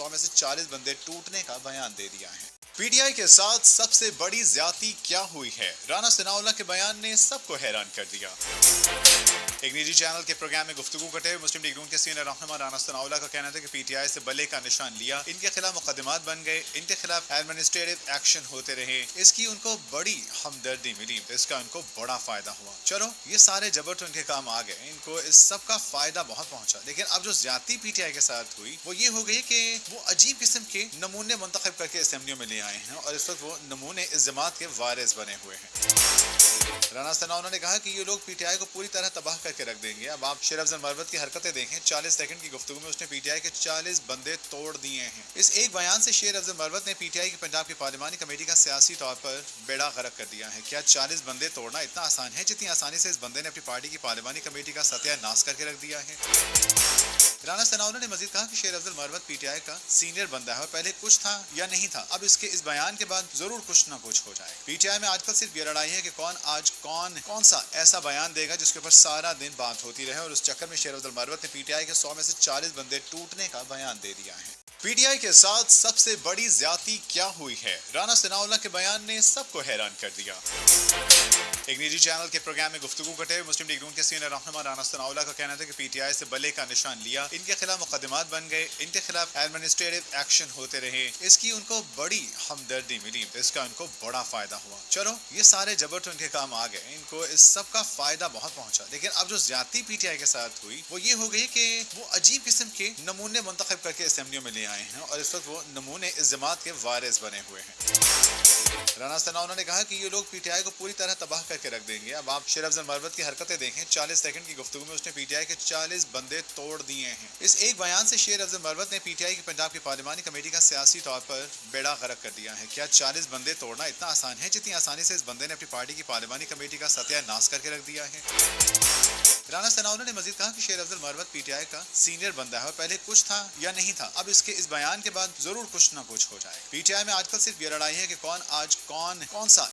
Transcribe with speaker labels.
Speaker 1: 100 में से 40 बंदे टूटने का बयान दे दिया है। पीटीआई के साथ सबसे बड़ी ज्यादती क्या हुई है? राना सनाउल्लाह के बयान ने सबको हैरान कर दिया। एक निजी चैनल के प्रोग्राम में गुफ्तगू करते हुए मुस्लिम लीग नून के सीनियर रहनुमा राना सनाउल्लाह का कहना था कि पीटीआई से बल्ले का निशान लिया, इनके खिलाफ मुकदमात बन गए, इनके खिलाफ एडमिनिस्ट्रेटिव एक्शन होते रहे, इसकी उनको बड़ी हमदर्दी मिली, इसका उनको बड़ा फायदा हुआ। चलो ये सारे जबर तो इनके काम आ गए, इनको इस सब का फायदा बहुत पहुंचा, लेकिन अब जो ज्यादती पीटीआई के साथ हुई वो ये हो गई कि वो अजीब किस्म के नमूने मुंतखब करके असेंबलियों में ले आए हैं और इस वक्त वो नमूने इस जमात के वारिस बने हुए हैं। राना सनाउल्लाह ने कहा कि ये लोग पीटीआई को पूरी तरह तबाह करके रख देंगे। अब आप शेर अफजल मरवत की हरकतें देखें, 40 सेकंड की गुफ्तगू में उसने पीटीआई के 40 बंदे तोड़ दिए हैं। इस एक बयान से शेर अफजल मरवत ने पीटीआई की पंजाब की पार्लिमानी कमेटी का सियासी तौर पर बेड़ा गर्क कर दिया है। क्या 40 बंदे तोड़ना इतना आसान है जितनी आसानी से इस बंदे ने अपनी पार्टी की पार्लिमानी कमेटी का सत्यानाश करके रख दिया है? राना सनाउल्लाह ने मजीद कहा कि शेर अफजल मरवत पीटीआई का सीनियर बंदा है और पहले कुछ था या नहीं था, अब इसके इस बयान के बाद जरूर कुछ ना कुछ हो जाए। पीटीआई में आजकल सिर्फ ये लड़ाई है कि कौन सा ऐसा बयान देगा जिसके ऊपर सारा दिन बात होती रहे, और उस चक्कर में शेर अफजल मरवत ने पीटीआई के 100 में से 40 बंदे टूटने का बयान दे दिया है। पीटीआई के साथ सबसे बड़ी ज्यादती क्या हुई है? राना सनाउल्लाह के बयान ने सबको हैरान कर दिया। एक निजी चैनल के प्रोग्राम में गुफ्तगू करते हुए मुस्लिम लीग नून के सीनियर रहनुमा राना सनाउल्लाह का कहना था कि पीटीआई से बल्ले का निशान लिया, इनके खिलाफ मुकदमात बन गए, इनके खिलाफ एडमिनिस्ट्रेटिव एक्शन होते रहे, इसकी उनको बड़ी हमदर्दी मिली, इसका उनको बड़ा फायदा हुआ। चलो ये सारे जबर तो इनके काम आ गए, इनको इस सब का फायदा बहुत पहुंचा, लेकिन अब जो ज्यादती पीटीआई के साथ हुई वो ये हो गई कि वो अजीब किस्म के नमूने मुंतखब करके असेंबलियों में ले आए हैं और इस वक्त वो नमूने इस जमात के वारिस बने हुए हैं। राना सनाउल्लाह ने कहा कि ये लोग पीटीआई को पूरी तरह तबाह करके रख देंगे। अब आप शेर अफजल मरवत की हरकतें देखें, 40 सेकंड की गुफ्तगू में उसने पीटीआई के 40 बंदे तोड़ दिए हैं। इस एक बयान से शेर अफजल मरवत ने पीटीआई की पंजाब की पार्लिमानी कमेटी का सियासी तौर पर बेड़ा गर्क कर दिया है। क्या 40 बंदे तोड़ना इतना आसान है जितनी आसानी से इस बंदे ने अपनी पार्टी की पार्लिमानी कमेटी का सत्यानाश करके रख दिया है? राना सनाउल्लाह ने मजीद कहा कि शेर अफजल मरवत पीटीआई का सीनियर बंदा है और पहले कुछ था या नहीं था, अब इसके इस बयान के बाद जरूर कुछ ना कुछ हो जाए। पीटीआई में आजकल सिर्फ ये लड़ाई है कि कौन सा